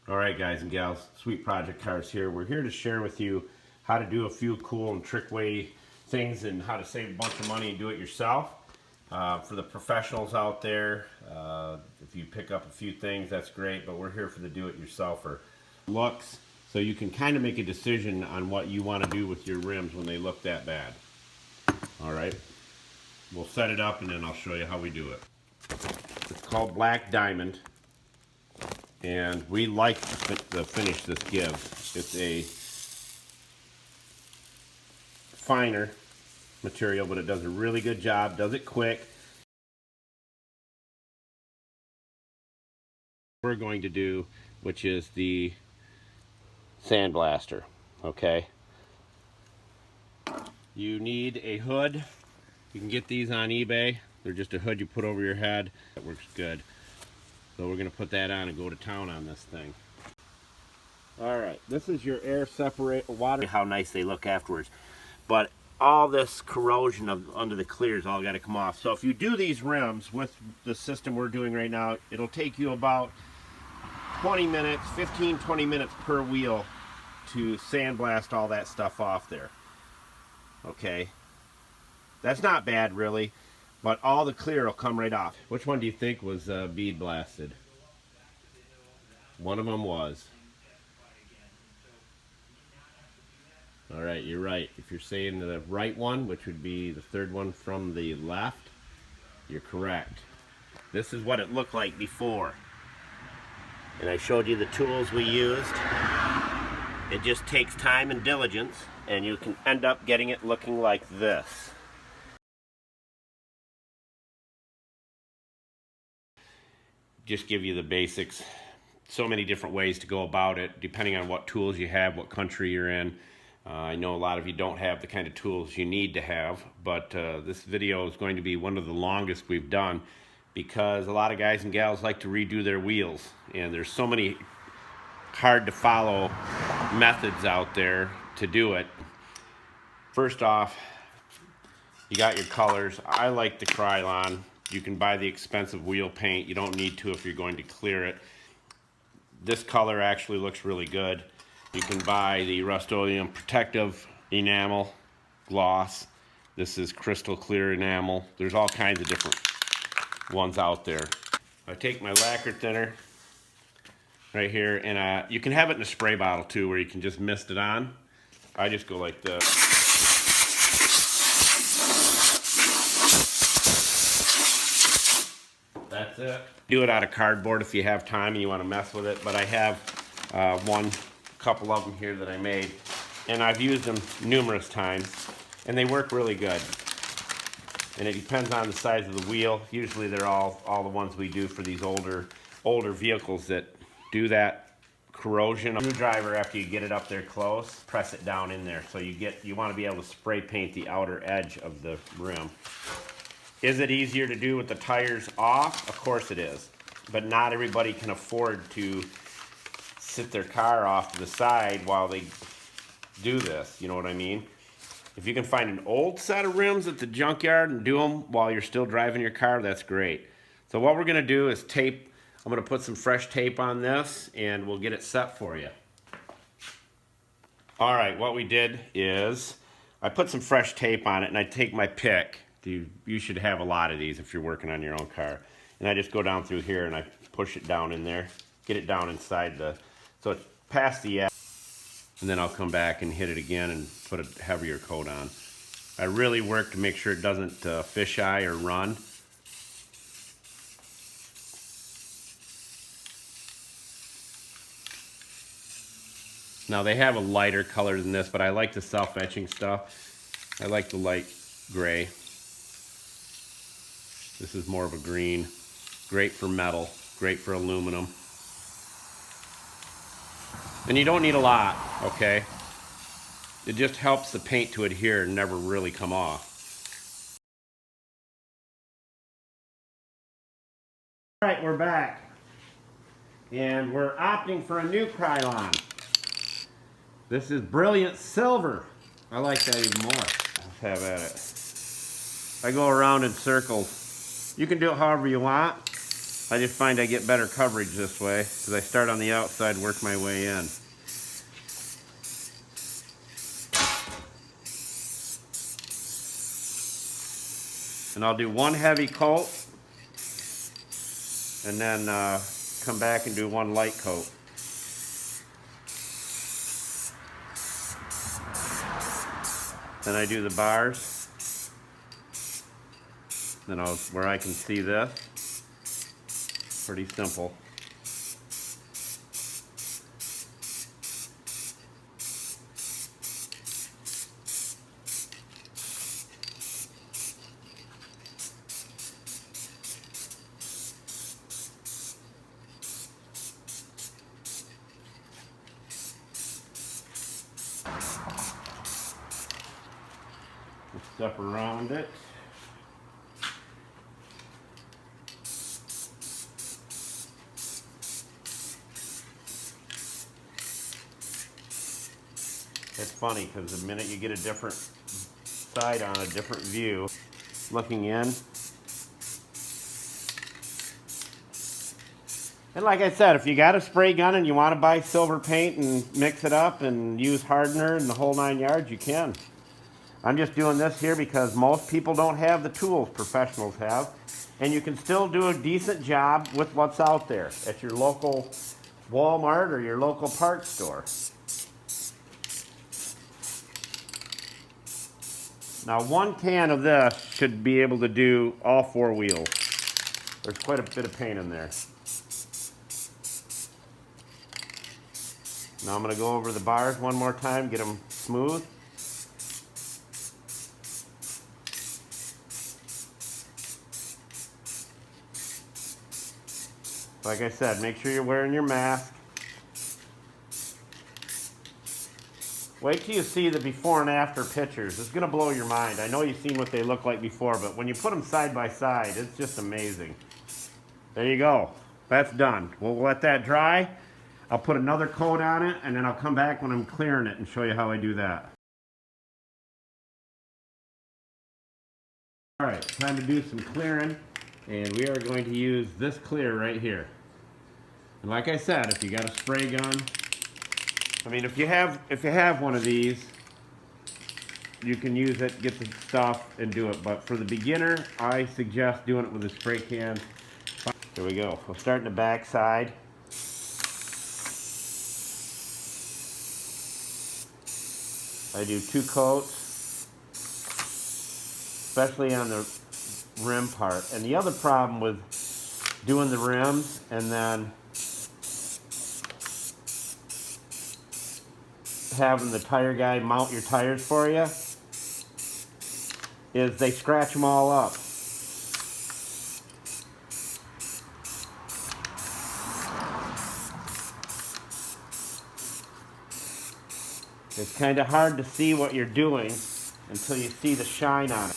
All right, guys and gals, Sweet Project Cars here. We're here to share with you how to do a few cool and trick way things and how to save a bunch of money and do it yourself. For the professionals out there, if you pick up a few things, that's great, but we're here for the do-it-yourselfer. Looks, so you can kind of make a decision on what you want to do with your rims when they look that bad. All right, we'll set it up and then I'll show you how we do it. It's called Black Diamond. And we like the finish this gives. It's a finer material, but it does a really good job, does it quick. We're going to do, which is the sandblaster, okay? You need a hood. You can get these on eBay. They're just a hood you put over your head. That works good. So we're going to put that on and go to town on this thing. Alright, this is your air separate water. How nice they look afterwards. But all this corrosion under the clear is all got to come off. So if you do these rims with the system we're doing right now, it'll take you about 20 minutes, 15-20 minutes per wheel to sandblast all that stuff off there. Okay? That's not bad really. But all the clear will come right off. Which one do you think was bead blasted? One of them was. Alright, you're right. If you're saying the right one, which would be the third one from the left, you're correct. This is what it looked like before. And I showed you the tools we used. It just takes time and diligence, and you can end up getting it looking like this. Just give you the basics. So many different ways to go about it, depending on what tools you have, what country you're in. I know a lot of you don't have the kind of tools you need to have, but this video is going to be one of the longest we've done because a lot of guys and gals like to redo their wheels, and there's so many hard to follow methods out there to do it. First off, you got your colors. I like the Krylon. You can buy the expensive wheel paint. You don't need to if you're going to clear it. This color actually looks really good. You can buy the Rust-Oleum Protective Enamel Gloss. This is crystal clear enamel. There's all kinds of different ones out there. I take my lacquer thinner right here, and you can have it in a spray bottle too, where you can just mist it on. I just go like this. That's it. Do it out of cardboard if you have time and you want to mess with it, but I have couple of them here that I made, and I've used them numerous times, and they work really good. And it depends on the size of the wheel. Usually they're all the ones we do for these older vehicles that do that corrosion. Screwdriver, after you get it up there close, press it down in there. So you want to be able to spray paint the outer edge of the rim. Is it easier to do with the tires off? Of course it is. But not everybody can afford to sit their car off to the side while they do this, you know what I mean? If you can find an old set of rims at the junkyard and do them while you're still driving your car, that's great. So what we're going to do is tape. I'm going to put some fresh tape on this and we'll get it set for you. Alright, what we did is I put some fresh tape on it, and I take my pick. You should have a lot of these if you're working on your own car. And I just go down through here and I push it down in there, get it down inside so it's past the edge, and then I'll come back and hit it again and put a heavier coat on. I really work to make sure it doesn't fisheye or run. Now they have a lighter color than this, but I like the self-etching stuff. I like the light gray. This is more of a green. Great for metal, great for aluminum. And you don't need a lot, okay? It just helps the paint to adhere and never really come off. All right, we're back. And we're opting for a new Krylon. This is Brilliant Silver. I like that even more. Let's have at it. I go around in circles. You can do it however you want. I just find I get better coverage this way because I start on the outside, work my way in. And I'll do one heavy coat and then come back and do one light coat. Then I do the bars. Then where I can see this. Pretty simple. Stuff around it. It's funny because the minute you get a different side on, a different view, looking in. And like I said, if you got a spray gun and you want to buy silver paint and mix it up and use hardener and the whole 9 yards, you can. I'm just doing this here because most people don't have the tools professionals have. And you can still do a decent job with what's out there at your local Walmart or your local parts store. Now 1 can of this should be able to do all 4 wheels. There's quite a bit of paint in there. Now I'm going to go over the bars one more time, get them smooth. Like I said, make sure you're wearing your mask. Wait till you see the before and after pictures. It's going to blow your mind. I know you've seen what they look like before, but when you put them side by side, it's just amazing. There you go. That's done. We'll let that dry. I'll put another coat on it, and then I'll come back when I'm clearing it and show you how I do that. All right, time to do some clearing, and we are going to use this clear right here. And like I said, if you got a spray gun, I mean, if you have one of these, you can use it, get the stuff, and do it. But for the beginner, I suggest doing it with a spray can. Here we go. We'll start in the back side. I do 2 coats, especially on the rim part. And the other problem with doing the rims and then having the tire guy mount your tires for you is they scratch them all up. It's kind of hard to see what you're doing until you see the shine on it.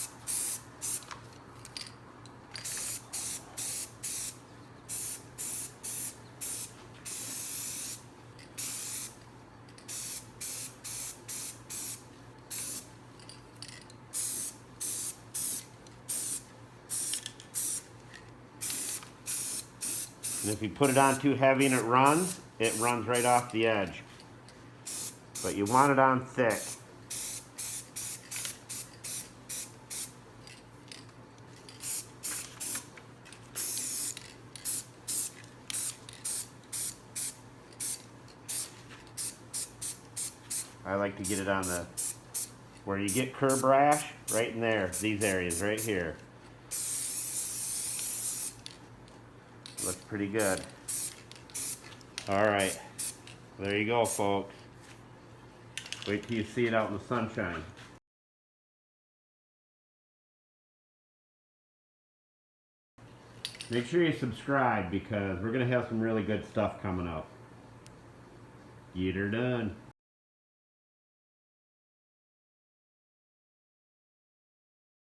And if you put it on too heavy and it runs right off the edge. But you want it on thick. I like to get it on the, where you get curb rash, right in there, these areas right here. Looks pretty good. All right, there you go, folks. Wait till you see it out in the sunshine. Make sure you subscribe because we're going to have some really good stuff coming up. Get her done.